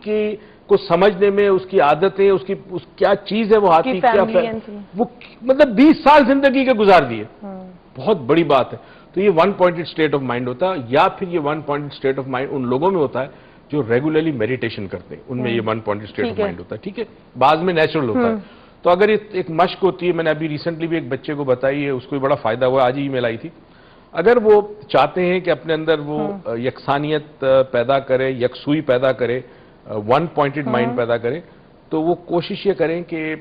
کی کو سمجھنے میں، اس کی عادتیں، اس کیا چیز ہے وہ ہاتھ کی، کیا وہ مطلب 20 سال زندگی کے گزار دیے. بہت بڑی بات ہے. تو یہ one pointed state of mind ہوتا ہے، یا پھر یہ one pointed state of mind ان لوگوں میں ہوتا ہے جو ریگولرلی میڈیٹیشن کرتے ہیں، ان میں یہ one pointed state of mind ہوتا ہے. ٹھیک ہے، بعض میں نیچرل ہوتا ہے. تو اگر ایک مشق ہوتی ہے، میں نے ابھی ریسنٹلی بھی ایک بچے کو بتائی ہے، اس کو بھی بڑا فائدہ ہوا، آج ہی ای میل آئی تھی. اگر وہ چاہتے ہیں کہ اپنے اندر وہ یکسانیت پیدا کرے، یکسوئی پیدا کرے، ون پوائنٹڈ مائنڈ پیدا کرے، تو وہ کوشش یہ کریں کہ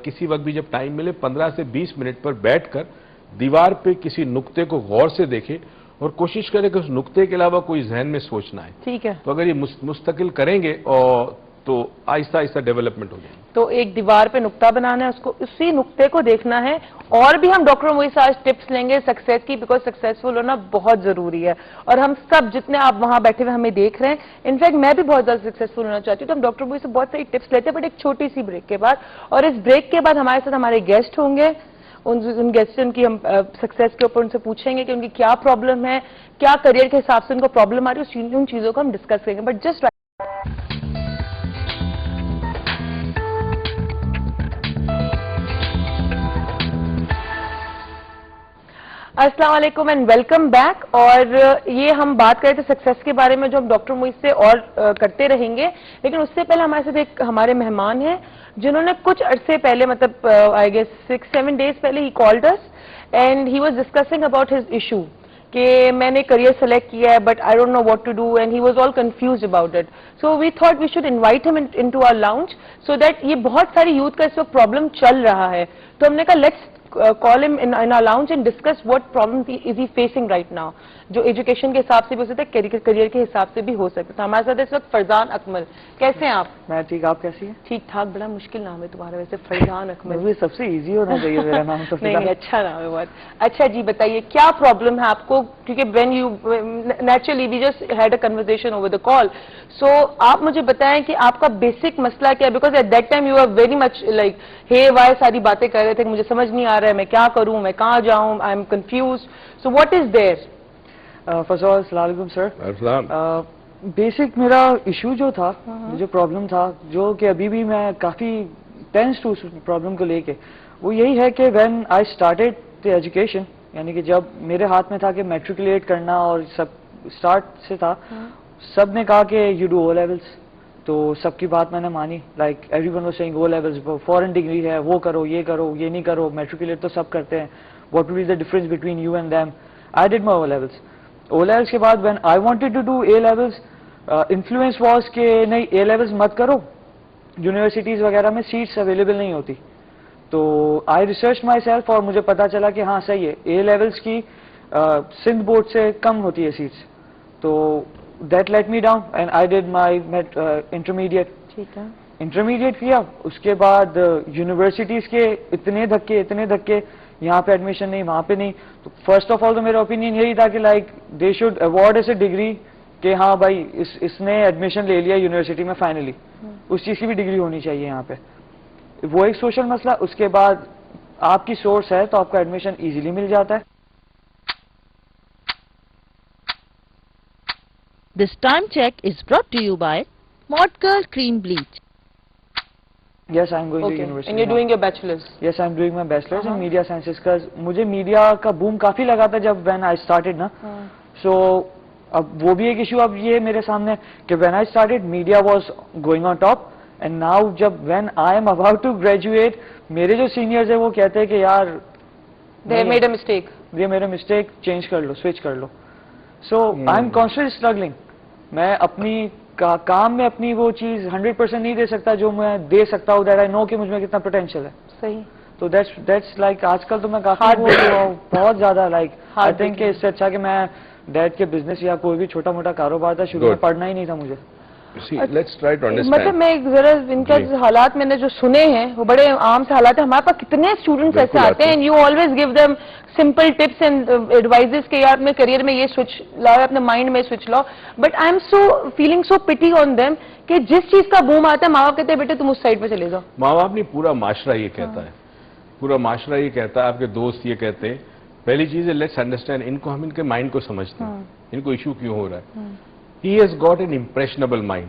کسی وقت بھی جب ٹائم ملے 15 سے 20 منٹ پر بیٹھ کر دیوار پہ کسی نقطے کو غور سے دیکھیں اور کوشش کریں کہ اس نقطے کے علاوہ کوئی ذہن میں سوچنا ہے. ٹھیک ہے. تو اگر یہ مستقل کریں گے اور تو آہستہ آہستہ ڈیولپمنٹ ہو جائے گی. تو ایک دیوار پہ نقطہ بنانا ہے، اس کو اسی نقطے کو دیکھنا ہے. اور بھی ہم ڈاکٹر موئیز آج ٹپس لیں گے سکسیس کی، بیکاز سکسیسفل ہونا بہت ضروری ہے. اور ہم سب جتنے آپ وہاں بیٹھے ہوئے ہمیں دیکھ رہے ہیں، انفیکٹ میں بھی بہت زیادہ سکسیسفل ہونا چاہتی ہوں. تو ہم ڈاکٹر موئیز سے بہت ساری ٹپس لیتے ہیں، بٹ ایک چھوٹی سی بریک کے بعد. اور اس بریک کے بعد ہمارے ساتھ ہمارے گیسٹ ہوں گے. ان گیسٹوں کی ہم سکسیس کے اوپر ان سے پوچھیں گے کہ ان کی کیا پرابلم ہے، کیا کریئر کے حساب سے ان کو پرابلم آ رہی ہے، ان چیزوں کو ہم ڈسکس کریں گے. بٹ جسٹ السلام علیکم اینڈ ویلکم بیک. اور یہ ہم بات کریں تو سکسیس کے بارے میں جو ہم ڈاکٹر موئیز سے اور کرتے رہیں گے، لیکن اس سے پہلے ہمارے ساتھ ایک ہمارے مہمان ہیں جنہوں نے کچھ عرصے پہلے، مطلب آئی گیس 6-7 days پہلے ہی called us and he was discussing about his issue کہ میں نے کریئر سلیکٹ کیا ہے but I don't know what to do and he was all confused about it. So we thought we should invite him into our lounge so that یہ بہت ساری youth کا اس وقت پرابلم چل رہا ہے. تو ہم نے کہا let's call him in our lounge and discuss what problem is he facing right now, جو ایجوکیشن کے حساب سے بھی ہو سکتا ہے، کریئر کے حساب سے بھی ہو سکتا ہے. ہمارے ساتھ اس وقت فرزان اکمل. کیسے ہیں آپ؟ میں ٹھیک، آپ کیسی ہیں؟ ٹھیک ٹھاک. بڑا مشکل نام ہے تمہارا ویسے، فرزان اکمل. سب سے ایزی ہونا چاہیے میرا نام تو. نہیں، اچھا نام ہے بہت. اچھا جی بتائیے کیا پرابلم ہے آپ کو، کیونکہ when you naturally we just had a conversation over the call. So آپ مجھے بتائیں کہ آپ کا بیسک مسئلہ کیا ہے، because at that time you are very much like ہے وائے ساری باتیں کر رہے تھے، مجھے سمجھ نہیں آ رہا ہے میں کیا کروں، میں کہاں جاؤں، I am confused. So what is there? First of all السلام علیکم سر. بیسک میرا ایشو جو تھا، جو پرابلم تھا، جو کہ ابھی بھی میں کافی ٹینس ٹو پرابلم کو لے کے، وہ یہی ہے کہ when I started the education, یعنی کہ جب میرے ہاتھ میں تھا کہ میٹریکولیٹ کرنا اور سب اسٹارٹ سے تھا، سب نے کہا کہ یو ڈو او لیولس. تو سب کی بات میں نے مانی، like everyone was seeing O levels, foreign degree ہے، وہ کرو، یہ نہیں کرو، میٹریکولیٹ تو سب کرتے ہیں، what will be the difference between you and them. I did my O levels. O levels کے بعد when I wanted to do A levels, influence was کہ نہیں اے لیولس مت کرو، یونیورسٹیز وغیرہ میں سیٹس اویلیبل نہیں ہوتی. تو آئی ریسرچ مائی سیلف اور مجھے پتا چلا کہ ہاں صحیح ہے، اے لیولس کی سندھ بورڈ سے کم ہوتی ہے سیٹس. تو that let me down and I did my intermediate. ٹھیک ہے، انٹرمیڈیٹ کیا. اس کے بعد یونیورسٹیز کے اتنے دھکے، یہاں پہ ایڈمیشن نہیں، وہاں پہ نہیں. تو فرسٹ آف آل تو میرا اوپینین یہی تھا کہ like they should award S A degree کہ ہاں بھائی اس نے ایڈمیشن لے لیا یونیورسٹی میں فائنلی، اس چیز کی بھی ڈگری ہونی چاہیے یہاں پہ. وہ ایک سوشل مسئلہ. اس کے بعد آپ کی سورس ہے تو آپ کو ایڈمیشن ایزیلی مل جاتا ہے. This time check is brought to you by Modgirl Cream Bleach. Yes, I am going to university. And you're doing your bachelor's? Yes, I am doing my bachelor's in media sciences. Because مجھے media کا boom کافی لگا تھا جب when I started نا. So اب وہ بھی ایک ایشو اب یہ میرے سامنے کہ when I started media was going on top and now جب when I am about to graduate میرے جو سینئرز ہیں وہ کہتے ہیں کہ یار they made a mistake. یہ میرا مسٹیک چینج کر لو، سوئچ کر لو. So I am constantly struggling. میں اپنی کام میں اپنی وہ چیز 100% نہیں دے سکتا جو میں دے سکتا ہوں. دیٹ آئی نو کہ مجھ میں کتنا پوٹینشیل ہے. صحیح. تو دیٹس لائک آج کل تو میں کافی بہت زیادہ لائک آئی تھنک کہ اس سے اچھا کہ میں ڈیڈ کے بزنس یا کوئی بھی چھوٹا موٹا کاروبار تھا، شروع میں پڑھنا ہی نہیں تھا مجھے. مطلب میں ذرا ان کے حالات میں نے جو سنے ہیں وہ بڑے عام سے حالات ہیں. ہمارے پاس کتنے اسٹوڈنٹس ایسے آتے ہیں، you always give them simple tips and advises کہ یار اپنے کریئر میں یہ سوئچ لاؤ، اپنے مائنڈ میں سوئچ لاؤ. But I am so feeling so پٹی آن دیم کہ جس چیز کا بوم آتا ہے ماں باپ کہتے ہیں بیٹے تم اس سائڈ پہ چلے جاؤ. ماں باپ نہیں، پورا معاشرہ یہ کہتا ہے، پورا معاشرہ یہ کہتا ہے، آپ کے دوست یہ کہتے ہیں. پہلی چیز ہے لیٹس انڈرسٹینڈ، ان کو ہم ان کے مائنڈ کو سمجھتے ہیں، ان کو ایشو کیوں ہو رہا ہے. He has got an impressionable mind.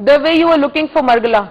The way you were looking for Margala.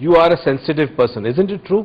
You are a sensitive person, isn't it true?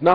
Now,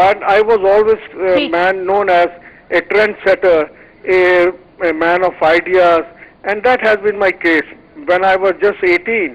and I was always a man known as a trendsetter, a man of ideas, and that has been my case. When I was just 18,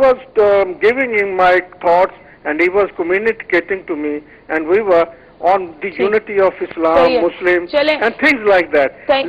was giving him my thoughts and he was communicating to me and we were on the unity of Islam, Muslims and things like that.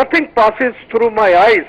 nothing passes through my eyes.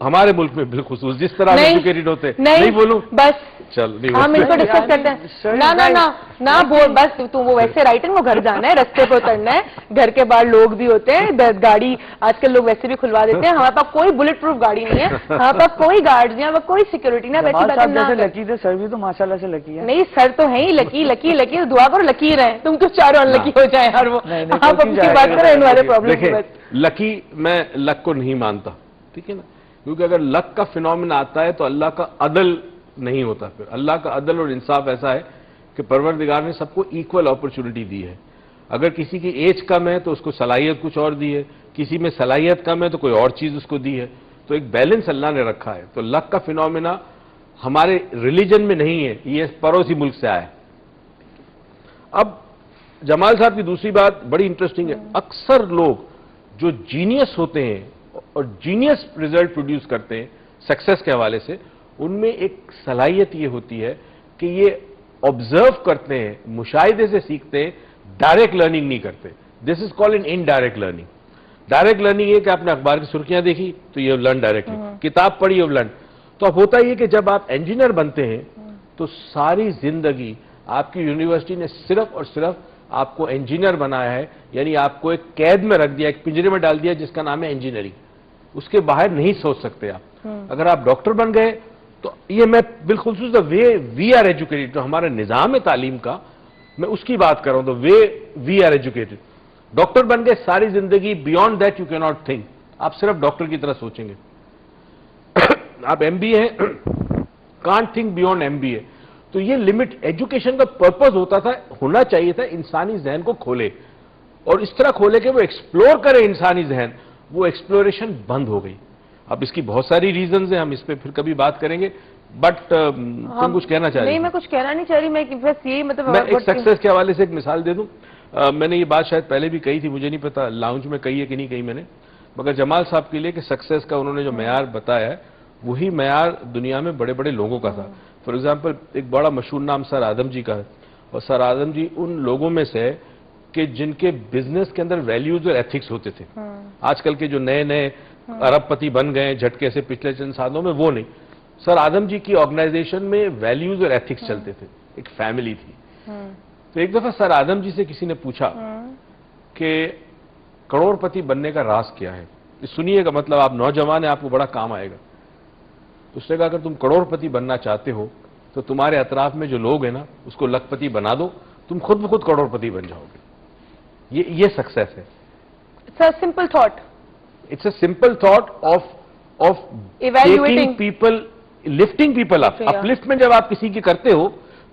ہمارے ملک میں بالخصوص جس طرح educated ہوتے نہیں بولوں بس چل نہیں ہم اس کو ڈسکس کرتے ہیں نہ بول بس تم وہ ویسے رائٹر وہ گھر جانا ہے رستے پہ اترنا ہے گھر کے باہر لوگ بھی ہوتے ہیں گاڑی آج کل لوگ ویسے بھی کھلوا دیتے ہیں ہمارے پاس کوئی بلٹ پروف گاڑی نہیں ہے ہمارے پاس کوئی گارڈ نہیں ہے کوئی سیکورٹی نہیں ویسے لکی تھے سر بھی تو ماشاء اللہ سے لکی ہے نہیں سر تو ہے ہی لکی دعا کرو لکی رہے تم تو چاروں لکی ہو جائیں اور وہ آپ اپنی بات کریں ان والے پرابلم لکی میں لک کو نہیں مانتا ٹھیک ہے نا کیونکہ اگر لک کا فینومینا آتا ہے تو اللہ کا عدل نہیں ہوتا پھر اللہ کا عدل اور انصاف ایسا ہے کہ پروردگار نے سب کو ایکول اپرچونٹی دی ہے اگر کسی کی ایج کم ہے تو اس کو صلاحیت کچھ اور دی ہے کسی میں صلاحیت کم ہے تو کوئی اور چیز اس کو دی ہے تو ایک بیلنس اللہ نے رکھا ہے تو لک کا فینومینا ہمارے ریلیجن میں نہیں ہے یہ پڑوسی ملک سے آیا ہے اب جمال صاحب کی دوسری بات بڑی انٹرسٹنگ ہے اکثر لوگ جو جینیس ہوتے ہیں اور جینیس ریزلٹ پروڈیوس کرتے ہیں سکسیس کے حوالے سے ان میں ایک صلاحیت یہ ہوتی ہے کہ یہ آبزرو کرتے ہیں مشاہدے سے سیکھتے ہیں ڈائریکٹ لرننگ نہیں کرتے this is called indirect learning direct learning یہ کہ آپ نے اخبار کی سرخیاں دیکھی تو یہ لرن ڈائریکٹلی کتاب پڑھی یہ لرن تو اب ہوتا یہ کہ جب آپ انجینئر بنتے ہیں تو ساری زندگی آپ کی یونیورسٹی نے صرف اور صرف آپ کو انجینئر بنایا ہے یعنی آپ کو ایک قید میں رکھ دیا ایک پنجرے میں ڈال دیا جس کا نام ہے انجینئرنگ اس کے باہر نہیں سوچ سکتے آپ اگر آپ ڈاکٹر بن گئے تو یہ میں بالخصوص وے وی آر ایجوکیٹڈ جو ہمارا نظام ہے تعلیم کا میں اس کی بات کر رہا ہوں تو وے وی آر ایجوکیٹڈ ڈاکٹر بن گئے ساری زندگی بیونڈ دیٹ یو کی ناٹ تھنک آپ صرف ڈاکٹر کی طرح سوچیں گے آپ ایم بی اے ہیں can't think beyond M B A تو یہ لمٹ ایجوکیشن کا پرپز ہوتا تھا ہونا چاہیے تھا انسانی ذہن کو کھولے اور اس طرح کھولے کہ وہ ایکسپلور کرے انسانی ذہن وہ ایکسپلوریشن بند ہو گئی اب اس کی بہت ساری ریزنز ہیں ہم اس پہ پھر کبھی بات کریں گے بٹ تم کچھ کہنا چاہ رہی نہیں میں کچھ کہنا نہیں چاہ رہی میں بس یہی مطلب میں ایک سکسیس کے حوالے سے ایک مثال دے دوں میں نے یہ بات شاید پہلے بھی کہی تھی مجھے نہیں پتا لاؤنج میں کہی ہے کہ نہیں کہی میں نے مگر جمال صاحب کے لیے کہ سکسیس کا انہوں نے جو معیار بتایا ہے وہی معیار دنیا میں بڑے بڑے لوگوں کا تھا فار ایگزامپل ایک بڑا مشہور نام سر آدم جی کا ہے اور سر آدم جی ان لوگوں میں سے ہے کہ جن کے بزنس کے اندر ویلیوز اور ایتھکس ہوتے تھے آج کل کے جو نئے نئے ارب پتی بن گئے جھٹکے سے پچھلے چند سالوں میں وہ نہیں سر آدم جی کی آرگنائزیشن میں ویلیوز اور ایتھکس چلتے تھے ایک فیملی تھی تو ایک دفعہ سر آدم جی سے کسی نے پوچھا کہ کروڑ پتی بننے کا راز کیا ہے سنیے گا مطلب آپ نوجوان ہیں آپ کو بڑا کام آئے گا اس نے کہا اگر تم کروڑ پتی بننا چاہتے ہو تو تمہارے اطراف میں جو لوگ ہیں نا اس کو لکھ پتی بنا دو تم خود بخود کروڑ پتی بن جاؤ گے یہ سکسیس ہے simple thought it's a simple thought of taking people lifting people up upliftment جب آپ کسی کی کرتے ہو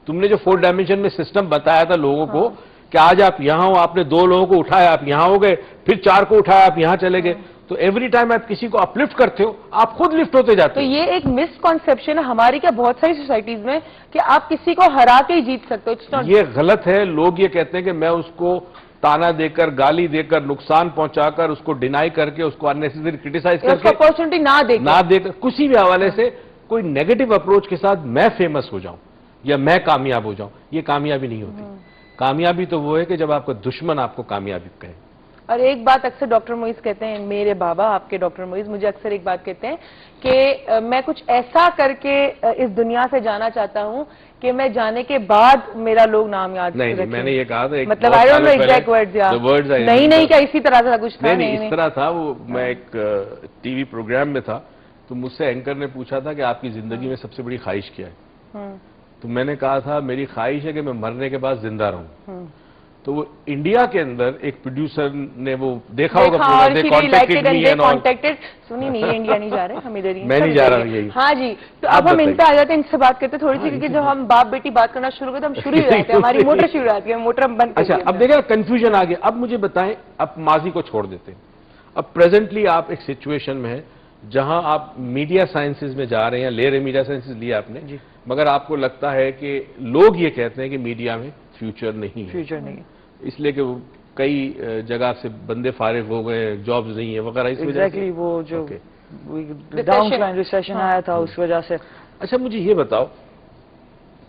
تم نے جو 4 ڈائمینشن میں سسٹم بتایا تھا لوگوں کو کہ آج آپ یہاں ہو آپ نے 2 لوگوں کو اٹھایا آپ یہاں ہو گئے پھر 4 کو اٹھایا آپ یہاں چلے گئے تو ایوری ٹائم آپ کسی کو اپلفٹ کرتے ہو آپ خود لفٹ ہوتے جاتے ہو تو یہ ایک مسکنسپشن ہے ہماری کیا بہت ساری سوسائٹیز میں کہ آپ کسی کو ہرا کے ہی جیت سکتے ہو یہ غلط ہے لوگ یہ کہتے ہیں کہ میں اس کو تانا دے کر گالی دے کر نقصان پہنچا کر اس کو ڈینائی کر کے اس کو اننیسیسری کرٹیسائز کر کے اپرچونٹی نہ دے کر کسی بھی حوالے سے کوئی نیگیٹو اپروچ کے ساتھ میں فیمس ہو جاؤں یا میں کامیاب ہو جاؤں یہ کامیابی نہیں ہوتی کامیابی تو وہ ہے کہ جب آپ کا دشمن آپ کو کامیابی کہے اور ایک بات اکثر ڈاکٹر معیز کہتے ہیں میرے بابا آپ کے ڈاکٹر معیز مجھے اکثر ایک بات کہتے ہیں کہ میں کچھ ایسا کر کے اس دنیا سے جانا چاہتا ہوں کہ میں جانے کے بعد میرا لوگ نام یاد نہیں میں نے یہ کہا تھا مطلب نہیں کیا اسی طرح تھا کچھ نہیں اس طرح تھا وہ میں ایک ٹی وی پروگرام میں تھا تو مجھ سے اینکر نے پوچھا تھا کہ آپ کی زندگی میں سب سے بڑی خواہش کیا ہے تو میں نے کہا تھا میری خواہش ہے کہ میں مرنے کے بعد زندہ رہوں تو وہ انڈیا کے اندر ایک پروڈیوسر نے وہ دیکھا ہوگا سنی نہیں انڈیا نہیں جا رہے ہم ادھر ہی میں نہیں جا رہا یہی ہاں جی تو اب ہم ان پہ آ جاتے ہیں ان سے بات کرتے تھوڑی سی کیونکہ جب ہم باپ بیٹی بات کرنا شروع کرتے ہم شروع ہو جاتے ہیں ہماری موٹر شروع ہو جاتی ہے موٹر بند اچھا اب دیکھیں کنفیوژن آ گیا اب مجھے بتائیں اب ماضی کو چھوڑ دیتے ہیں اب پریزنٹلی آپ ایک سچویشن میں ہیں جہاں آپ میڈیا سائنسز میں جا رہے ہیں لے رہے میڈیا سائنسز لیا آپ نے مگر آپ کو لگتا ہے کہ لوگ یہ کہتے ہیں کہ میڈیا میں فیوچر نہیں ہے اس لیے کہ کئی جگہ سے بندے فارغ ہو گئے جابز نہیں ہیں وغیرہ اس وجہ سے وہ جو ڈاؤن لائن ریسیشن آیا تھا اس وجہ سے اچھا مجھے یہ بتاؤ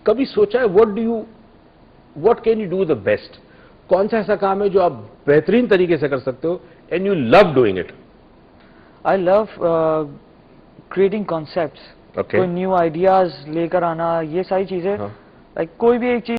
کبھی سوچا ہے what can you do the best کون سا ایسا کام ہے جو آپ بہترین طریقے سے کر سکتے ہو and you love doing it I love creating concepts, Okay. کوئی نیو آئیڈیاز لے کر آنا، یہ ساری چیزیں، ہاں. لائک کوئی بھی ایک چیز